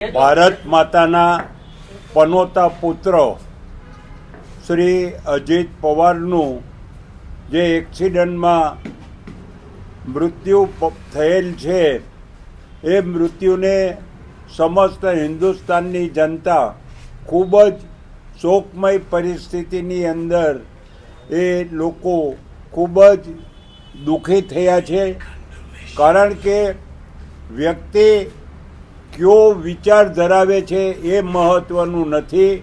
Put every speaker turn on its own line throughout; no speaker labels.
ભારત માતાના પનોતા પુત્ર શ્રી અજીત પવારનું જે એક્સિડન્ટમાં મૃત્યુ થયેલ છે એ મૃત્યુને સમસ્ત હિન્દુસ્તાનની જનતા ખૂબ જ શોકમય પરિસ્થિતિની અંદર એ લોકો ખૂબ જ દુઃખી થયા છે। કારણ કે વ્યક્તિ કયો વિચાર ધરાવે છે એ મહત્ત્વનું નથી,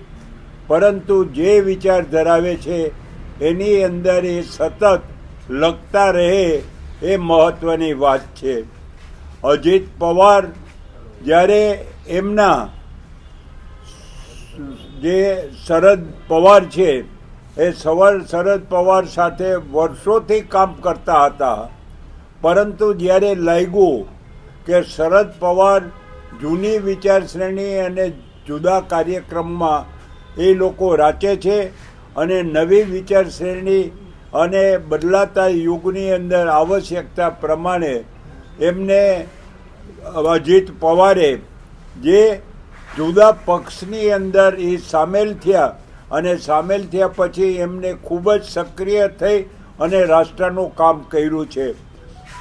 પરંતુ જે વિચાર ધરાવે છે એની અંદર એ સતત લખતા રહે એ મહત્ત્વની વાત છે। અજીત પવાર જ્યારે એમના જે શરદ પવાર છે એ શરદ પવાર સાથે વર્ષોથી કામ કરતા હતા, પરંતુ જ્યારે લાગ્યું કે શરદ પવાર જૂની વિચારશ્રેણી અને જુદા કાર્યક્રમમાં એ લોકો રાચે છે અને નવી વિચારશ્રેણી અને બદલાતા યુગની અંદર આવશ્યકતા પ્રમાણે એમને અજીત પવારે જે જુદા પક્ષની અંદર એ સામેલ થયા અને સામેલ થયા પછી એમને ખૂબ જ સક્રિય થઈ અને રાષ્ટ્રનું કામ કર્યું છે।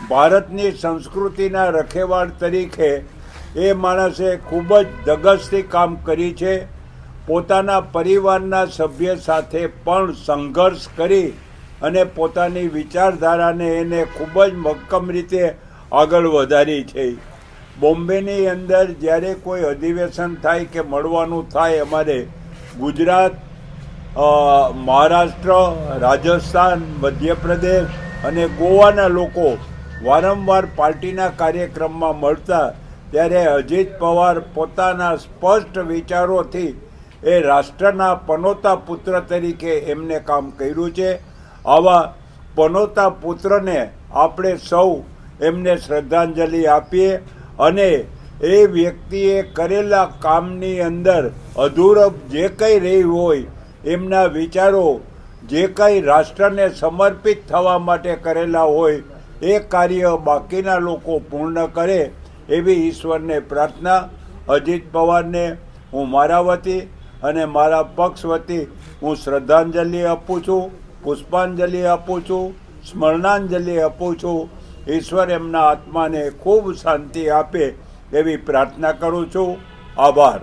ભારતની સંસ્કૃતિના રખેવાળ તરીકે એ માણસે ખૂબ જ ધગશથી કામ કરી છે। પોતાના પરિવારના સભ્ય સાથે પણ સંઘર્ષ કરી અને પોતાની વિચારધારાને એને ખૂબ જ મક્કમ રીતે આગળ વધારી છે। બોમ્બેની અંદર જ્યારે કોઈ અધિવેશન થાય કે મળવાનું થાય, અમારે ગુજરાત, મહારાષ્ટ્ર, રાજસ્થાન, મધ્યપ્રદેશ અને ગોવાના લોકો વારંવાર પાર્ટીના કાર્યક્રમમાં મળતા, ત્યારે અજીત પવાર પોતાના સ્પષ્ટ વિચારોથી એ રાષ્ટ્રના પનોતા પુત્ર તરીકે એમને કામ કર્યું છે। આવા પનોતા પુત્રને આપણે સૌ એમને શ્રદ્ધાંજલિ આપીએ અને એ વ્યક્તિએ કરેલા કામની અંદર અધૂરપ જે કંઈ રહી હોય, એમના વિચારો જે કંઈ રાષ્ટ્રને સમર્પિત થવા માટે કરેલા હોય એ કાર્ય બાકીના લોકો પૂર્ણ કરે એવી ઈશ્વરને પ્રાર્થના। અજીત પવારને હું મારા વતી અને મારા પક્ષ વતી હું શ્રદ્ધાંજલિ આપું છું, પુષ્પાંજલિ આપું છું, સ્મરણાંજલિ આપું છું। ઈશ્વર એમના આત્માને ખૂબ શાંતિ આપે એવી પ્રાર્થના કરું છું। આભાર।